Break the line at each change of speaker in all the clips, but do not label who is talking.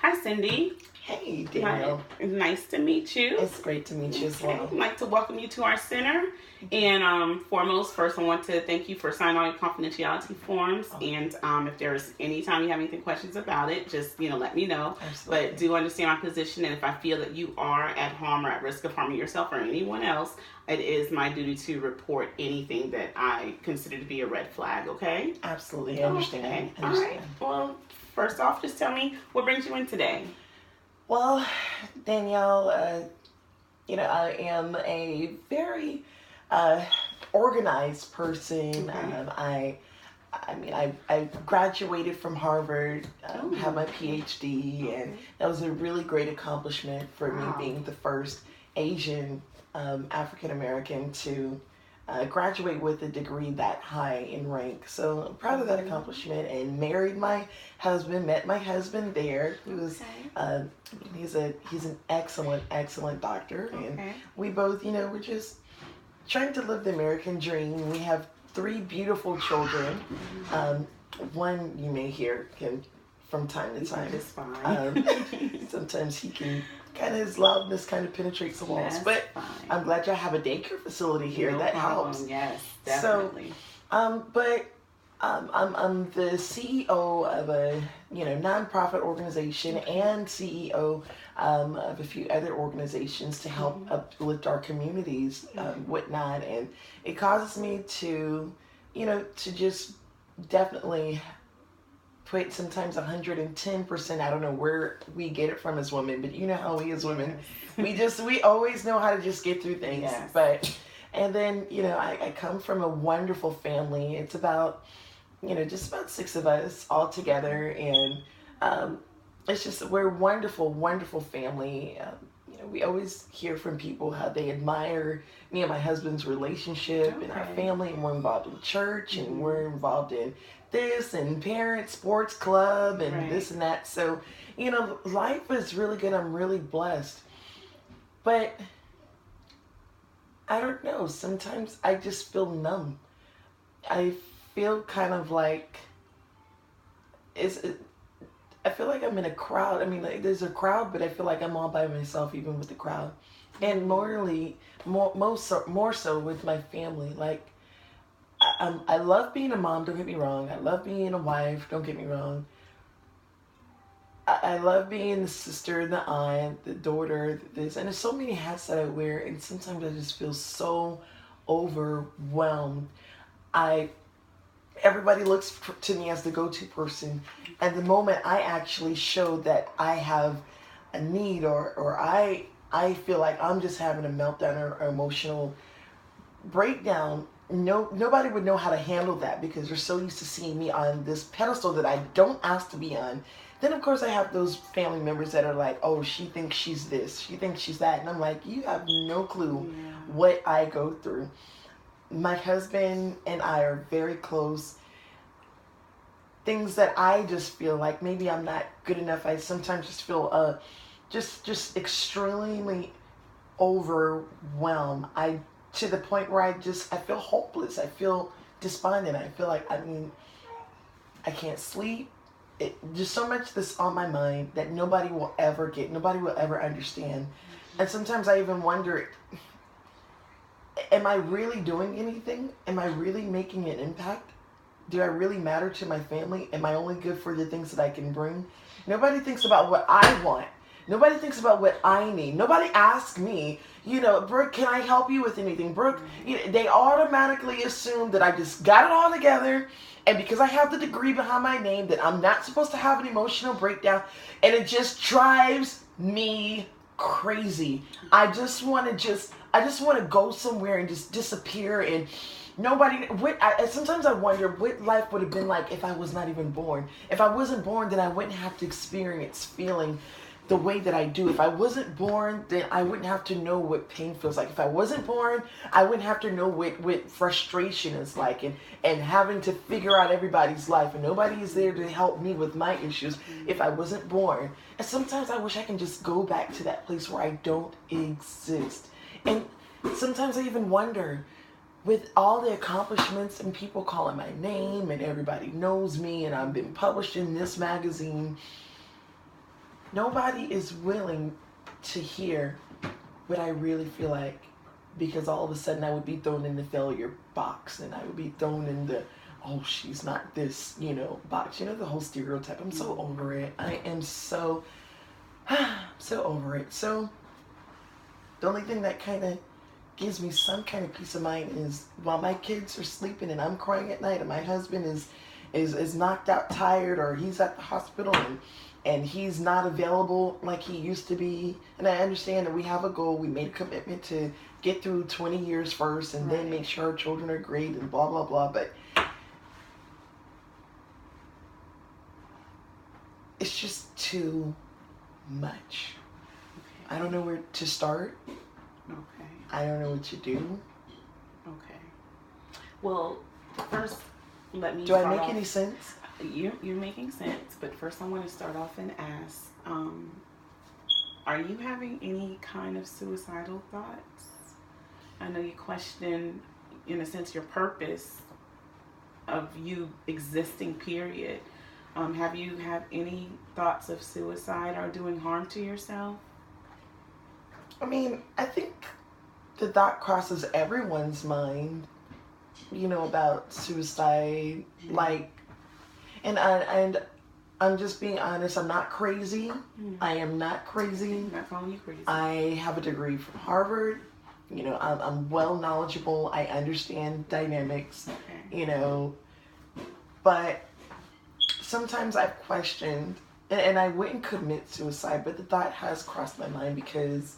Hi, Cindy.
Hey, Danielle.
Nice to meet you.
It's great to meet you as well.
I'd like to welcome you to our center. And foremost, first, I want to thank you for signing all your confidentiality forms. And if there's any time you have anything questions about it, just let me know.
Absolutely.
But do understand my position, and if I feel that you are at harm or at risk of harming yourself or anyone else, it is my duty to report anything that I consider to be a red flag. Okay?
Absolutely, I understand.
Okay.
I understand.
All right. Well, first off, just tell me what brings you in today.
Well, Danielle, I am a very organized person.
Okay.
I graduated from Harvard, have my PhD, and that was a really great accomplishment for me being the first Asian African American to graduate with a degree that high in rank. So I'm proud of that accomplishment, and married my husband, met my husband there, who is he's an excellent doctor, and we both, we're just trying to live the American dream. We have 3 beautiful children. One you may hear can from time to time.
It's fine.
Sometimes he can his loudness penetrates the walls.
That's
but
fine.
I'm glad y'all have a daycare facility here.
No
that
problem.
helps.
Yes, definitely.
I'm the CEO of a nonprofit organization and CEO of a few other organizations to help uplift our communities, whatnot, and it causes me to to just definitely put sometimes 110%. I don't know where we get it from as women, but you know how we as women, we always know how to just get through things.
Yes.
But and then I come from a wonderful family. It's about just about 6 of us all together, and it's just we're a wonderful family. We always hear from people how they admire me and my husband's relationship and our family, and we're involved in church, and we're involved in this and parent sports club and this and that. So, life is really good. I'm really blessed. But I don't know, sometimes I just feel numb. I feel kind of like I feel like I'm in a crowd. I mean, like, there's a crowd, but I feel like I'm all by myself, even with the crowd. And more so with my family. Like, I love being a mom. Don't get me wrong. I love being a wife. Don't get me wrong. I love being the sister, the aunt, the daughter, this, and there's so many hats that I wear, and sometimes I just feel so overwhelmed. Everybody looks to me as the go-to person, and the moment I actually show that I have a need, or I feel like I'm just having a meltdown or emotional breakdown, nobody would know how to handle that because they're so used to seeing me on this pedestal that I don't ask to be on. Then of course I have those family members that are like, oh, she thinks she's this, she thinks she's that, and I'm like, you have no clue what I go through. My husband and I are very close. Things that I just feel like maybe I'm not good enough, I sometimes just feel just extremely overwhelmed. To the point where I feel hopeless. I feel despondent. I feel like I can't sleep. Just so much that's on my mind that nobody will ever get. Nobody will ever understand. And sometimes I even wonder, am I really doing anything? Am I really making an impact? Do I really matter to my family? Am I only good for the things that I can bring? Nobody thinks about what I want. Nobody thinks about what I need. Nobody asks me, Brooke, can I help you with anything? Brooke, they automatically assume that I just got it all together, and because I have the degree behind my name, that I'm not supposed to have an emotional breakdown, and it just drives me crazy. I just want to go somewhere and just disappear, and sometimes I wonder what life would have been like if I was not even born. If I wasn't born, then I wouldn't have to experience feeling the way that I do. If I wasn't born, then I wouldn't have to know what pain feels like. If I wasn't born, I wouldn't have to know what frustration is like, and having to figure out everybody's life, and nobody is there to help me with my issues if I wasn't born. And sometimes I wish I can just go back to that place where I don't exist. And sometimes I even wonder, with all the accomplishments and people calling my name and everybody knows me and I've been published in this magazine, nobody is willing to hear what I really feel like, because all of a sudden I would be thrown in the failure box, and I would be thrown in the, oh, she's not this, box. The whole stereotype. I'm so over it. I am so over it. So the only thing that kind of gives me some kind of peace of mind is while my kids are sleeping and I'm crying at night, and my husband is knocked out, tired, or he's at the hospital, and he's not available like he used to be. And I understand that we have a goal. We made a commitment to get through 20 years first, and then make sure our children are great, and blah, blah, blah. But it's just too much.
Okay.
I don't know where to start.
Okay.
I don't know what to do.
Okay. Well, first, let me.
Do I make any sense?
You're making sense, but first I want to start off and ask, are you having any kind of suicidal thoughts? I know you question, in a sense, your purpose of you existing, period. Have you had any thoughts of suicide or doing harm to yourself?
I mean, I think the thought crosses everyone's mind, about suicide, like, and I'm just being honest, I'm not crazy. I am not crazy.
I'm not calling you crazy.
I have a degree from Harvard. I'm well knowledgeable. I understand dynamics,
Okay.
But sometimes I've questioned, and I wouldn't commit suicide, but the thought has crossed my mind because,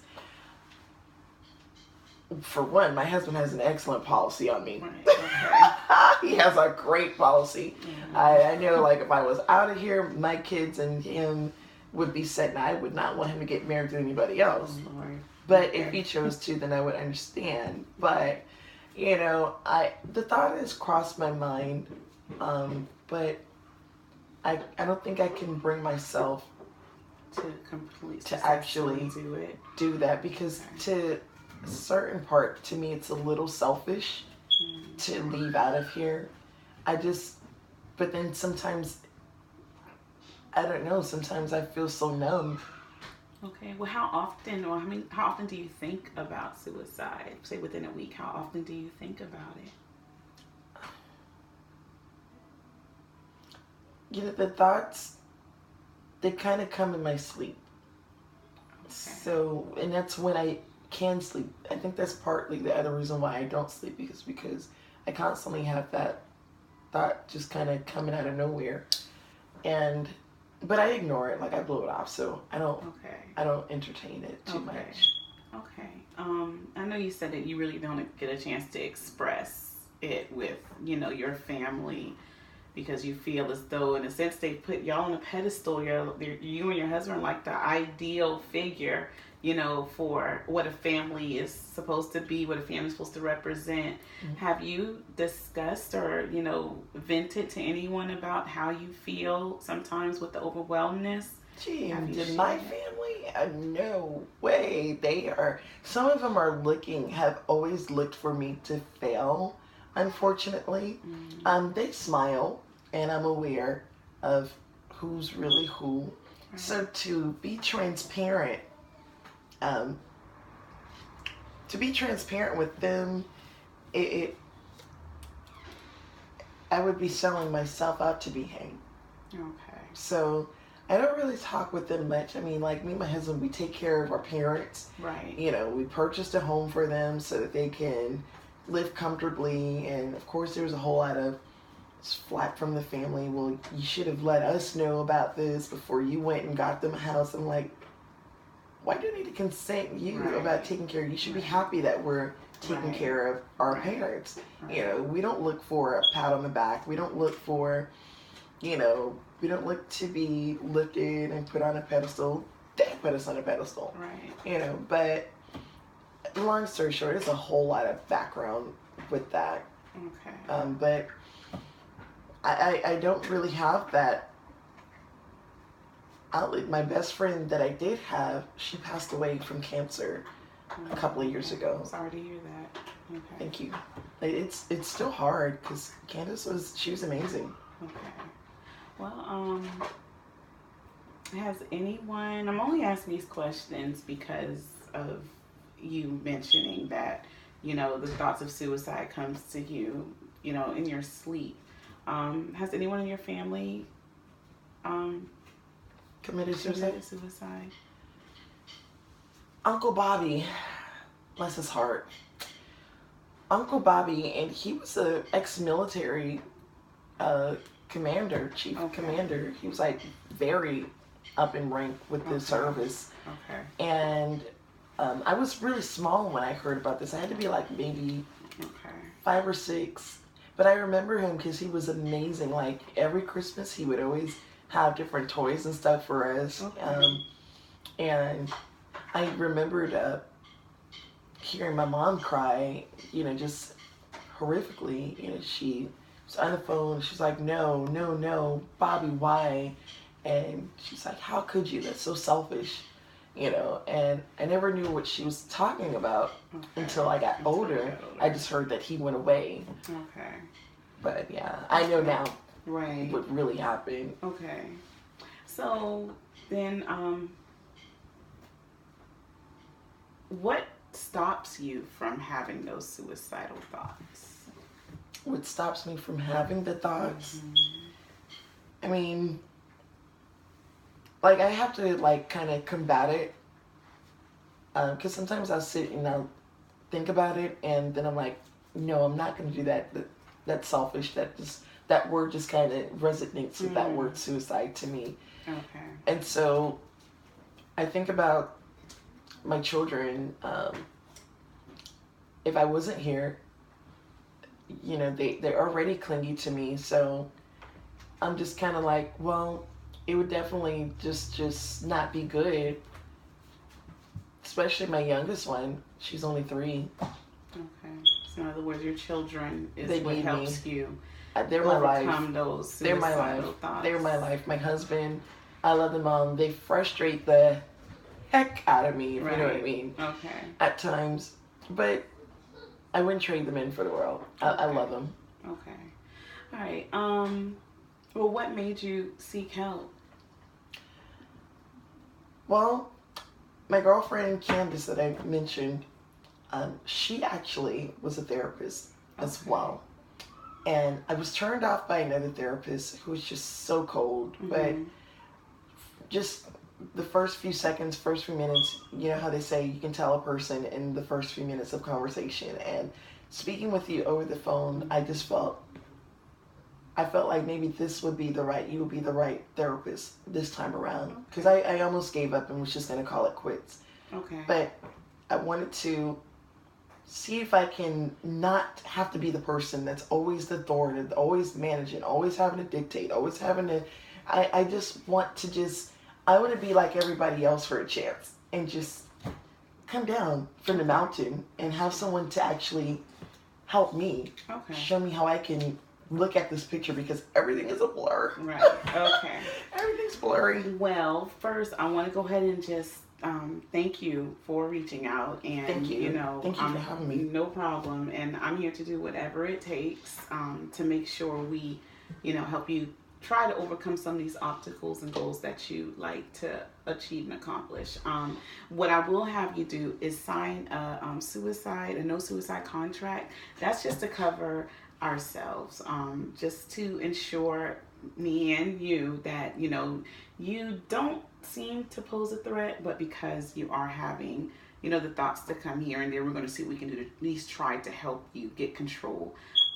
for one, my husband has an excellent policy on me.
Right. Okay.
He has a great policy.
Mm-hmm.
I know, like, if I was out of here, my kids and him would be set, and I would not want him to get married to anybody else.
Oh, Lord.
But if he chose to, then I would understand. But, the thought has crossed my mind, but I don't think I can bring myself to actually
do it.
do that, because to a certain part, to me, it's a little selfish to leave out of here. But then sometimes, I don't know, sometimes I feel so numb.
Okay. Well, how often do you think about suicide? Say within a week, how often do you think about it?
The thoughts, they kind of come in my sleep.
Okay.
So, and that's when I can sleep. I think that's partly the other reason why I don't sleep, because I constantly have that thought just kind of coming out of nowhere. But I ignore it, like I blow it off, so I don't entertain it too much.
Okay. I know you said that you really don't get a chance to express it with, your family, because you feel as though, in a sense, they put y'all on a pedestal. You and your husband are like the ideal figure, for what a family is supposed to be, what a family is supposed to represent. Mm-hmm. Have you discussed or, vented to anyone about how you feel sometimes with the overwhelmness?
Gee, did my family? No way. Some of them have always looked for me to fail, unfortunately. Mm-hmm. They smile, and I'm aware of who's really who. Right. So to be transparent, with them, I would be selling myself out to be hanged.
Okay.
So I don't really talk with them much. I mean, like, me and my husband, we take care of our parents.
Right.
We purchased a home for them so that they can live comfortably. And of course, there's a whole lot of flack from the family. Well, you should have let us know about this before you went and got them a house. I'm like, why do I need to consent you about taking care of you? You should be happy that we're taking care of our parents. Right. We don't look for a pat on the back. We don't look for, we don't look to be lifted and put on a pedestal. They put us on a pedestal. Right. But long story short, there's a whole lot of background with that.
Okay.
But I don't really have that outlet. My best friend that I did have, she passed away from cancer a couple of years ago.
Sorry to hear that. Okay.
Thank you. It's still hard because Candace was amazing.
Okay. Well, Has anyone, I'm only asking these questions because of you mentioning that, the thoughts of suicide comes to you, in your sleep. Has anyone in your family um,
Committed suicide?
committed suicide?
Uncle Bobby, bless his heart. Uncle Bobby, and he was a ex-military commander, chief commander. He was like very up in rank with the service.
Okay.
And I was really small when I heard about this. I had to be like maybe 5 or 6. But I remember him because he was amazing. Like every Christmas, he would always have different toys and stuff for us. And I remembered hearing my mom cry, just horrifically. She was on the phone. She's like, no, Bobby, why? And she's like, how could you? That's so selfish. And I never knew what she was talking about until I got older. I just heard that he went away.
Okay.
But yeah, I know now
right.
what really happened.
Okay. So then, what stops you from having those suicidal thoughts?
What stops me from having the thoughts? I mean, like, I have to, like, kind of combat it. Because sometimes I'll sit and I'll think about it, and then I'm like, no, I'm not going to do that. That's selfish. That word just kind of resonates with that word suicide to me.
Okay.
And so I think about my children. If I wasn't here, they're already clingy to me. So I'm just kind of like, well, it would definitely just not be good. Especially my youngest one. She's only 3.
Okay. So in other words, your children is
they
what helps
me.
you
They're my life.
overcome those
They're my life.
thoughts.
They're my life. My husband, I love them all. They frustrate the heck out of me, if you know what I mean.
Okay.
At times. But I wouldn't trade them in for the world. I love them.
Okay. All right. Well, what made you seek help?
Well, my girlfriend Candace that I mentioned, she actually was a therapist as well. And I was turned off by another therapist who was just so cold. But just the first few seconds, first few minutes, you know how they say you can tell a person in the first few minutes of conversation. And speaking with you over the phone, I felt like maybe you would be the right therapist this time around. Because I almost gave up and was just going to call it quits.
Okay.
But I wanted to see if I can not have to be the person that's always the authority, always managing, always having to dictate, always having to... I just want to I want to be like everybody else for a chance and just come down from the mountain and have someone to actually help me.
Okay.
Show me how I can look at this picture because everything is a blur.
Right. Okay.
Everything's blurry.
Well, first, I want to go ahead and just thank you for reaching out. And,
thank you. Thank you for having me.
No problem. And I'm here to do whatever it takes to make sure we, help you try to overcome some of these obstacles and goals that you like to achieve and accomplish. What I will have you do is sign a no suicide contract. That's just to cover ourselves, just to ensure me and you that, you don't seem to pose a threat, but because you are having, the thoughts to come here and there, we're going to see what we can do to at least try to help you get control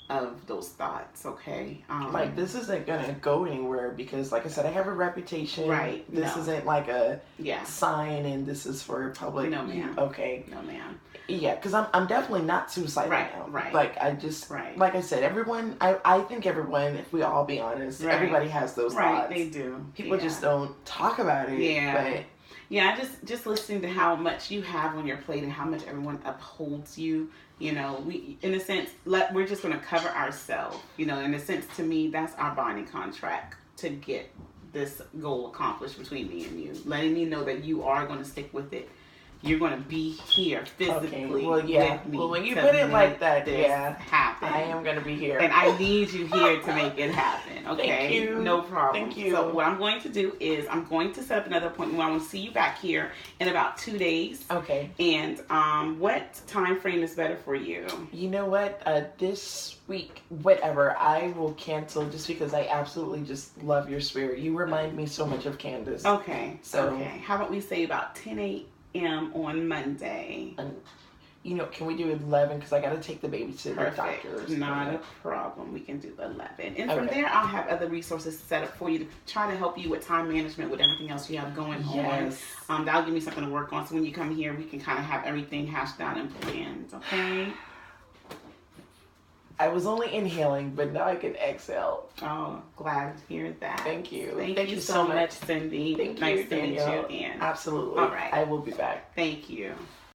of those thoughts, okay?
Like, this isn't gonna go anywhere because, like I said, I have a reputation.
Right.
This isn't like a
Yeah.
sign and this is for public.
No, ma'am.
Okay.
No, ma'am.
Yeah, because I'm definitely not suicidal
Right,
now.
right.
Like, I just,
Right.
like I said, everyone, I think everyone, if we all be honest,
Right.
everybody has those
Right,
thoughts.
they do.
People just don't talk about it.
Yeah.
But
Yeah, just listening to how much you have on your plate and how much everyone upholds you. We, in a sense, we're just going to cover ourselves. In a sense, to me, that's our bonding contract to get this goal accomplished between me and you. Letting me know that you are going to stick with it. You're going to be here physically
well, yeah.
with me.
Well, when you
to
put it like
make
that,
this
yeah,
happen.
I am going to be here.
And I need you here to make it happen. appointment, okay?
Thank you.
No problem.
Thank you.
So what I'm going to do is I'm going to set up another appointment. I want to see you back here in about 2 days.
Okay.
And what time frame is better for you?
You know what? This week, whatever, I will cancel just because I absolutely just love your spirit. You remind me so much of Candace.
Okay.
So-
okay. How about we say about 10 a.m. on Monday?
And, you know, can we do 11? Because I got to take the baby to the
Perfect.
doctor's.
Not a problem. We can do 11. And from
Okay.
there, I'll have other resources set up for you to try to help you with time management, with everything else you have going
Yes.
on. That'll give me something to work on. So when you come here, we can kind of have everything hashed out and planned. Okay?
I was only inhaling, but now I can exhale.
Oh, glad to hear that.
Thank you.
Thank you so much, Cindy.
Thank
nice
you,
to meet
Danielle.
you again.
Absolutely.
All right.
I will be back.
Thank you.